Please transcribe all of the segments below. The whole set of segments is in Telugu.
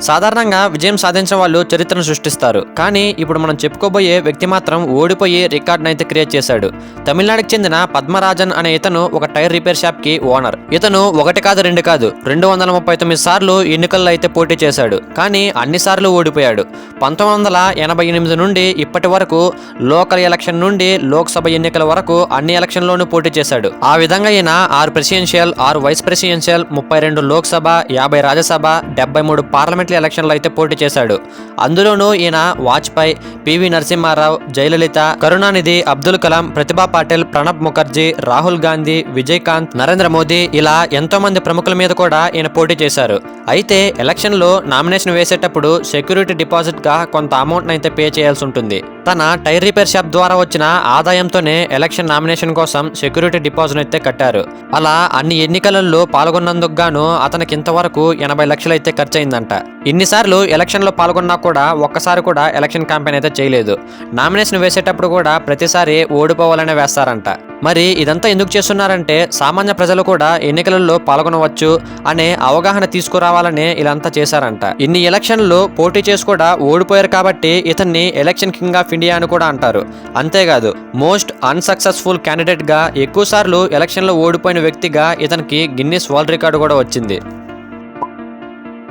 సాధారణంగా విజయం సాధించిన వాళ్ళు చరిత్రను సృష్టిస్తారు. కానీ ఇప్పుడు మనం చెప్పుకోబోయే వ్యక్తి మాత్రం ఓడిపోయి రికార్డును అయితే క్రియేట్ చేశాడు. తమిళనాడుకి చెందిన పద్మరాజన్ అనే ఇతను ఒక టైర్ రిపేర్ షాప్ కి ఓనర్. ఇతను 1 కాదు 2 కాదు 239 సార్లు ఎన్నికల్లో అయితే పోటీ చేశాడు. కానీ అన్నిసార్లు ఓడిపోయాడు. 1988 నుండి ఇప్పటి వరకు లోకల్ ఎలక్షన్ నుండి లోక్సభ ఎన్నికల వరకు అన్ని ఎలక్షన్లోనూ పోటీ చేశాడు. ఆ విధంగా ఈయన 6 presidential, 6 vice presidential, 32 Lok Sabha, 50 Rajya Sabha, 73 parliamentary ఎలక్షన్లో అయితే పోటీ చేశాడు. అందులోనూ ఈయన వాజ్పేయి, పివి నరసింహారావు, జయలలిత, కరుణానిధి, అబ్దుల్ కలాం, ప్రతిభా పాటిల్, ప్రణబ్ ముఖర్జీ, రాహుల్ గాంధీ, విజయకాంత్, నరేంద్ర మోదీ ఇలా ఎంతో మంది ప్రముఖుల మీద కూడా ఈయన పోటీ చేశారు. అయితే ఎలక్షన్లో నామినేషన్ వేసేటప్పుడు సెక్యూరిటీ డిపాజిట్ గా కొంత అమౌంట్ అయితే పే చేయాల్సి ఉంటుంది. తన టైర్ రిపేర్ షాప్ ద్వారా వచ్చిన ఆదాయంతోనే ఎలక్షన్ నామినేషన్ కోసం సెక్యూరిటీ డిపాజిట్ అయితే కట్టారు. అలా అన్ని ఎన్నికలలో పాల్గొన్నందుకు గాను అతనికి ఇంతవరకు 80 లక్షలు అయితే ఖర్చు అయిందంట. ఇన్నిసార్లు ఎలక్షన్లో పాల్గొన్నా కూడా ఒక్కసారి కూడా ఎలక్షన్ క్యాంపెయిన్ అయితే చేయలేదు. నామినేషన్ వేసేటప్పుడు కూడా ప్రతిసారి ఓడిపోవాలనే వేస్తారంట. మరి ఇదంతా ఎందుకు చేస్తున్నారంటే సామాన్య ప్రజలు కూడా ఎన్నికలలో పాల్గొనవచ్చు అనే అవగాహన తీసుకురావాలని ఇదంతా చేశారంట. ఇన్ని ఎలక్షన్లు పోటీ చేసి కూడా ఓడిపోయారు కాబట్టి ఇతన్ని ఎలక్షన్ కింగ్ ఆఫ్ ఇండియా అని కూడా అంటారు. అంతేకాదు మోస్ట్ అన్సక్సెస్ఫుల్ క్యాండిడేట్ గా ఎక్కువ సార్లు ఎలక్షన్లో ఓడిపోయిన వ్యక్తిగా ఇతనికి గిన్నిస్ వరల్డ్ రికార్డు కూడా వచ్చింది.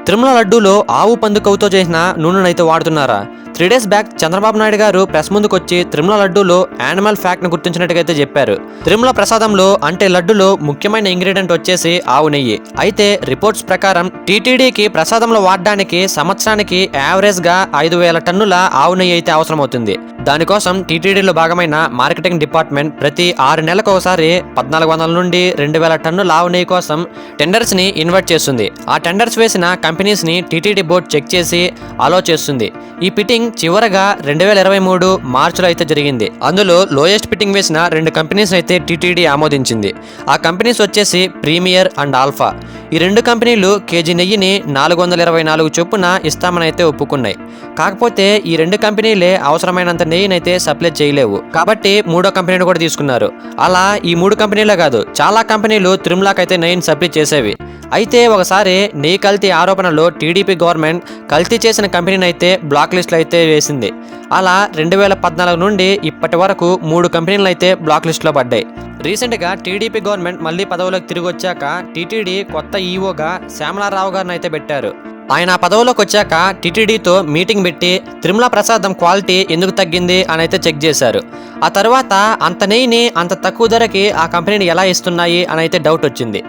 తిరుమల లడ్డూలో ఆవు పందుకవుతో చేసిన నూనెనైతే వాడుతున్నారా? 3 days బ్యాక్ చంద్రబాబు నాయుడు గారు ప్రెస్ ముందుకు వచ్చి తిరుమల లడ్డూలో యానిమల్ ఫ్యాక్ట్ ను గుర్తించినట్టుగా చెప్పారు. తిరుమల ప్రసాదంలో అంటే లడ్డులో ముఖ్యమైన ఇంగ్రీడియంట్ వచ్చేసి ఆవు నెయ్యి. అయితే రిపోర్ట్స్ ప్రకారం టీటీడీకి ప్రసాదంలో వాడడానికి సంవత్సరానికి యావరేజ్ గా 5,000 టన్నుల ఆవు నెయ్యి అయితే అవసరమవుతుంది. దానికోసం టీటీడీలో భాగమైన మార్కెటింగ్ డిపార్ట్మెంట్ ప్రతి 6 నెలలకు ఒకసారి 1,400 నుండి 2,000 టన్నుల ఆవు నెయ్యి కోసం టెండర్స్ ని ఇన్వైట్ చేస్తుంది. ఆ టెండర్స్ వేసిన కంపెనీస్ ని టీటీడీ బోర్డు చెక్ చేసి అలో చేస్తుంది. ఈ పిటింగ్ చివరగా 2023 మార్చిలో అయితే జరిగింది. అందులో లోయెస్ట్ పిటింగ్ వేసిన 2 కంపెనీస్ అయితే టీటీడీ ఆమోదించింది. ఆ కంపెనీస్ వచ్చేసి ప్రీమియర్ అండ్ ఆల్ఫా. ఈ 2 కంపెనీలు కేజీ నెయ్యిని 424 చొప్పున ఇస్తామని అయితే ఒప్పుకున్నాయి. కాకపోతే ఈ 2 కంపెనీలే అవసరమైనంత నెయ్యిని అయితే సప్లై చేయలేవు. కాబట్టి 3వ కంపెనీని కూడా తీసుకున్నారు. అలా ఈ 3 కంపెనీలే కాదు చాలా కంపెనీలు తిరుమలకైతే నెయ్యిని సప్లై చేసేవి. అయితే ఒకసారి నెయ్యి కల్తీ ఆరోపణలో టీడీపీ గవర్నమెంట్ కల్తీ చేసిన కంపెనీని అయితే బ్లాక్ లిస్ట్లో అయితే వేసింది. అలా 2014 నుండి ఇప్పటి వరకు 3 కంపెనీలు అయితే బ్లాక్ లిస్ట్లో పడ్డాయి. రీసెంట్గా టీడీపీ గవర్నమెంట్ మళ్ళీ పదవిలోకి తిరిగి వచ్చాక టీటీడీ కొత్త ఈఓగా శ్యామలారావు గారిని అయితే పెట్టారు. ఆయన పదవిలోకి వచ్చాక టీటీడీతో మీటింగ్ పెట్టి తిరుమల ప్రసాదం క్వాలిటీ ఎందుకు తగ్గింది అని అయితే చెక్ చేశారు. ఆ తర్వాత అంత నెయ్యిని అంత తక్కువ ధరకి ఆ కంపెనీని ఎలా ఇస్తున్నాయి అని అయితే డౌట్ వచ్చింది.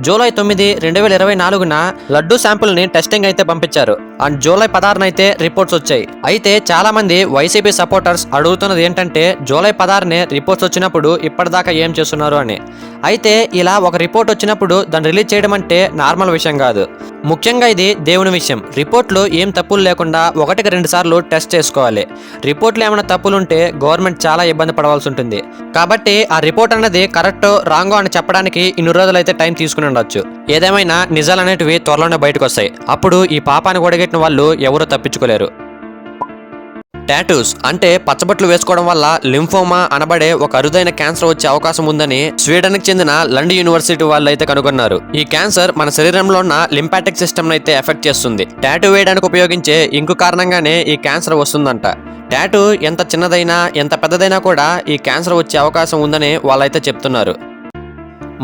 జూలై 9, 2024న లడ్డూ శాంపుల్ని టెస్టింగ్ అయితే పంపించారు. అండ్ జూలై 16న అయితే రిపోర్ట్స్ వచ్చాయి. అయితే చాలా మంది వైసీపీ సపోర్టర్స్ అడుగుతున్నది ఏంటంటే జూలై 16నే రిపోర్ట్స్ వచ్చినప్పుడు ఇప్పటిదాకా ఏం చేస్తున్నారు అని. అయితే ఇలా ఒక రిపోర్ట్ వచ్చినప్పుడు దాన్ని రిలీజ్ చేయడం అంటే నార్మల్ విషయం కాదు. ముఖ్యంగా ఇది దేవుని విషయం. రిపోర్ట్లో ఏం తప్పులు లేకుండా 1కి 2 సార్లు టెస్ట్ చేసుకోవాలి. రిపోర్ట్లో ఏమైనా తప్పులుంటే గవర్నమెంట్ చాలా ఇబ్బంది పడవలసి ఉంటుంది. కాబట్టి ఆ రిపోర్ట్ అనేది కరెక్ట్ రాంగో అని చెప్పడానికి ఇన్ని రోజులు అయితే టైం తీసుకుని ఉండొచ్చు. ఏదేమైనా నిజాలు అనేటివి త్వరలోనే బయటకు వస్తాయి. అప్పుడు ఈ పాపాన్ని ఒడగట్టిన వాళ్ళు ఎవరూ తప్పించుకోలేరు. టాటూస్ అంటే పచ్చబట్లు వేసుకోవడం వల్ల లింఫోమా అనబడే ఒక అరుదైన క్యాన్సర్ వచ్చే అవకాశం ఉందని స్వీడన్కి చెందిన లండన్ యూనివర్సిటీ వాళ్ళు అయితే కనుగొన్నారు. ఈ క్యాన్సర్ మన శరీరంలో ఉన్న లింపాటిక్ సిస్టమ్ అయితే ఎఫెక్ట్ చేస్తుంది. టాటూ వేయడానికి ఉపయోగించే ఇంకు కారణంగానే ఈ క్యాన్సర్ వస్తుందంట. టాటూ ఎంత చిన్నదైనా ఎంత పెద్దదైనా కూడా ఈ క్యాన్సర్ వచ్చే అవకాశం ఉందని వాళ్ళైతే చెప్తున్నారు.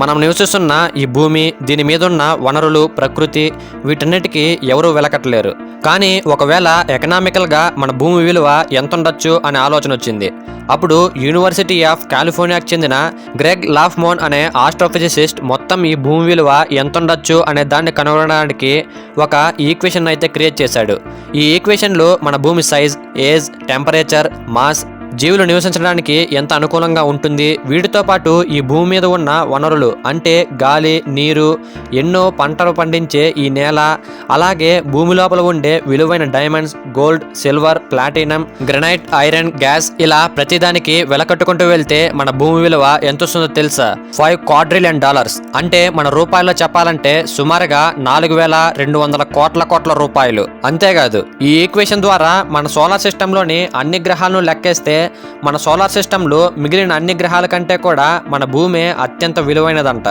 మనం నివసిస్తున్న ఈ భూమి, దీని మీద ఉన్న వనరులు, ప్రకృతి వీటన్నిటికీ ఎవరూ వెలకట్టలేరు. కానీ ఒకవేళ ఎకనామికల్గా మన భూమి విలువ ఎంత ఉండొచ్చు అనే ఆలోచన వచ్చింది. అప్పుడు యూనివర్సిటీ ఆఫ్ కాలిఫోర్నియాకు చెందిన గ్రెగ్ లాఫ్మోన్ అనే ఆస్ట్రోఫిజిసిస్ట్ మొత్తం ఈ భూమి విలువ ఎంత ఉండొచ్చు అనే దాన్ని కనుగొనడానికి ఒక ఈక్వేషన్ అయితే క్రియేట్ చేశాడు. ఈ ఈక్వేషన్లో మన భూమి సైజ్, ఏజ్, టెంపరేచర్, మాస్, జీవులు నివసించడానికి ఎంత అనుకూలంగా ఉంటుంది, వీటితో పాటు ఈ భూమి మీద ఉన్న వనరులు అంటే గాలి, నీరు, ఎన్నో పంటలు పండించే ఈ నేల, అలాగే భూమి లోపల ఉండే విలువైన diamonds, gold, silver, platinum, granite, iron, gas ఇలా ప్రతిదానికి వెలకట్టుకుంటూ వెళ్తే మన భూమి విలువ ఎంత వస్తుందో తెలుసా? $5 quadrillion. అంటే మన రూపాయల్లో చెప్పాలంటే సుమారుగా 4,200 కోట్ల రూపాయలు. అంతేకాదు ఈ ఈక్వేషన్ ద్వారా మన సోలార్ సిస్టంలోని అన్ని గ్రహాలను లెక్కేస్తే మన సోలార్ సిస్టంలో మిగిలిన అన్ని గ్రహాల కంటే కూడా మన భూమి అత్యంత విలువైనదంట.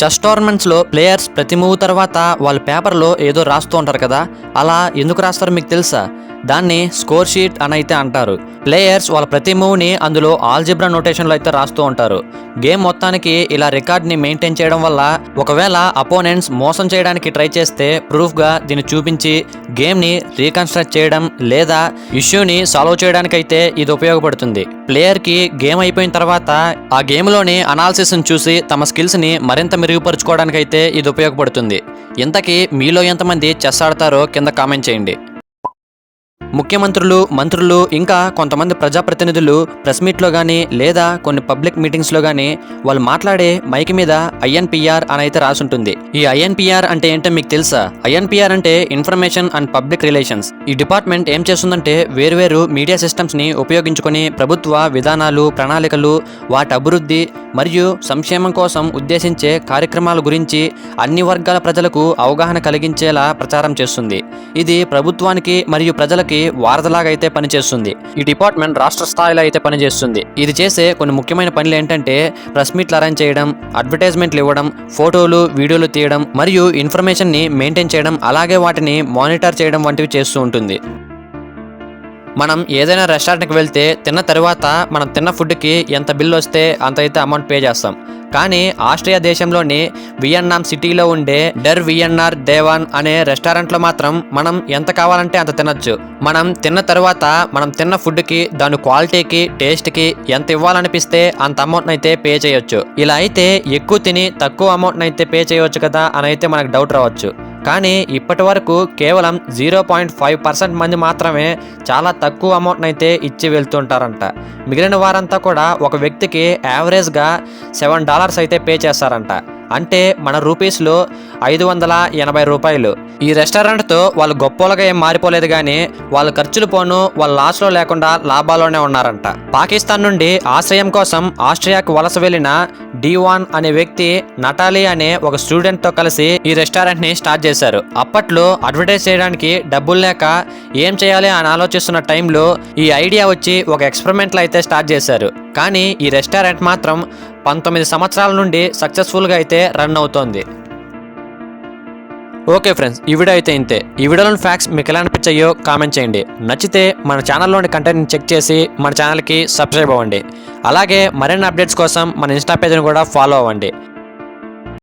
చెస్ టోర్నమెంట్స్లో ప్లేయర్స్ ప్రతి మూవ్ తర్వాత వాళ్ళ పేపర్లో ఏదో రాస్తూ ఉంటారు కదా, అలా ఎందుకు రాస్తారో మీకు తెలుసా? దాన్ని స్కోర్ షీట్ అని అయితే అంటారు. ప్లేయర్స్ వాళ్ళ ప్రతి మూవ్ని అందులో ఆల్జిబ్రా నోటేషన్లో అయితే రాస్తూ ఉంటారు. గేమ్ మొత్తానికి ఇలా రికార్డ్ని మెయింటైన్ చేయడం వల్ల ఒకవేళ అపోనెంట్స్ మోసం చేయడానికి ట్రై చేస్తే ప్రూఫ్గా దీన్ని చూపించి గేమ్ని రీకన్స్ట్రక్ట్ చేయడం లేదా ఇష్యూని సాల్వ్ చేయడానికైతే ఇది ఉపయోగపడుతుంది. ప్లేయర్కి గేమ్ అయిపోయిన తర్వాత ఆ గేమ్లోని అనాలిసిస్ని చూసి తమ స్కిల్స్ని మరింత మెరుగుపరుచుకోవడానికైతే ఇది ఉపయోగపడుతుంది. ఇంతకీ మీలో ఎంతమంది చెస్ ఆడతారో కింద కామెంట్ చేయండి. ముఖ్యమంత్రులు, మంత్రులు, ఇంకా కొంతమంది ప్రజాప్రతినిధులు ప్రెస్ మీట్లో కానీ లేదా కొన్ని పబ్లిక్ మీటింగ్స్లో కానీ వాళ్ళు మాట్లాడే మైక్ మీద ఐఎన్పిఆర్ అని అయితే రాసుంటుంది. ఈ ఐఎన్పిఆర్ అంటే ఏంటో మీకు తెలుసా? ఐఎన్పిఆర్ అంటే ఇన్ఫర్మేషన్ అండ్ పబ్లిక్ రిలేషన్స్. ఈ డిపార్ట్మెంట్ ఏం చేస్తుందంటే వేర్వేరు మీడియా సిస్టమ్స్ని ఉపయోగించుకొని ప్రభుత్వ విధానాలు, ప్రణాళికలు, వాటి అభివృద్ధి మరియు సంక్షేమం కోసం ఉద్దేశించే కార్యక్రమాల గురించి అన్ని వర్గాల ప్రజలకు అవగాహన కలిగించేలా ప్రచారం చేస్తుంది. ఇది ప్రభుత్వానికి మరియు ప్రజలకి వారధలాగా అయితే పనిచేస్తుంది. ఈ డిపార్ట్మెంట్ రాష్ట్ర స్థాయిలో అయితే పనిచేస్తుంది. ఇది చేసే కొన్ని ముఖ్యమైన పనులు ఏంటంటే ప్రెస్ మీట్లు అరేంజ్ చేయడం, అడ్వర్టైజ్మెంట్లు ఇవ్వడం, ఫోటోలు, వీడియోలు తీయడం మరియు ఇన్ఫర్మేషన్ని మెయింటైన్ చేయడం, అలాగే వాటిని మానిటర్ చేయడం వంటివి చేస్తూ ఉంటుంది. మనం ఏదైనా రెస్టారెంట్కి వెళ్తే తిన్న తర్వాత మనం తిన్న ఫుడ్కి ఎంత బిల్ వస్తే అంత అయితే అమౌంట్ పే చేస్తాం. కానీ ఆస్ట్రియా దేశంలోని వియన్నాం సిటీలో ఉండే డెర్ వియన్నార్ దేవాన్ అనే రెస్టారెంట్లో మాత్రం మనం ఎంత కావాలంటే అంత తినొచ్చు. మనం తిన్న తర్వాత మనం తిన్న ఫుడ్కి, దాని క్వాలిటీకి, టేస్ట్కి ఎంత ఇవ్వాలనిపిస్తే అంత అమౌంట్ అయితే పే చేయొచ్చు. ఇలా అయితే ఎక్కువ తిని తక్కువ అమౌంట్ అయితే పే చేయవచ్చు కదా అని అయితే మనకు డౌట్ రావచ్చు. కానీ ఇప్పటి వరకు కేవలం 0.5% మంది మాత్రమే చాలా తక్కువ అమౌంట్ అయితే ఇచ్చి వెళ్తుంటారంట. మిగిలిన వారంతా కూడా ఒక వ్యక్తికి యావరేజ్గా $7 అయితే పే చేస్తారంట. అంటే మన రూపీస్లో 580 రూపాయలు. ఈ రెస్టారెంట్తో వాళ్ళు గొప్పలుగా ఏం మారిపోలేదు, కానీ వాళ్ళ ఖర్చులు పోను వాళ్ళ లాస్లో లేకుండా లాభాల్లోనే ఉన్నారంట. పాకిస్తాన్ నుండి ఆశ్రయం కోసం ఆస్ట్రియాకు వలస వెళ్లిన డివాన్ అనే వ్యక్తి నటాలి అనే ఒక స్టూడెంట్తో కలిసి ఈ రెస్టారెంట్ని స్టార్ట్ చేశారు. అప్పట్లో అడ్వర్టైజ్ చేయడానికి డబ్బులు లేక ఏం చేయాలి అని ఆలోచిస్తున్న టైంలో ఈ ఐడియా వచ్చి ఒక ఎక్స్పెరిమెంట్లు అయితే స్టార్ట్ చేశారు. కానీ ఈ రెస్టారెంట్ మాత్రం 19 సంవత్సరాల నుండి సక్సెస్ఫుల్గా అయితే రన్ అవుతోంది. ఓకే ఫ్రెండ్స్, ఈ వీడియో అయితే ఇంతే. ఈ వీడియోలోని ఫ్యాక్ట్స్ మీకు ఎలా అనిపించాయో కామెంట్ చేయండి. నచ్చితే మన ఛానల్లోని కంటెంట్ని చెక్ చేసి మన ఛానల్కి సబ్స్క్రైబ్ అవ్వండి. అలాగే మరిన్ని అప్డేట్స్ కోసం మన ఇన్స్టా పేజ్ని కూడా ఫాలో అవ్వండి.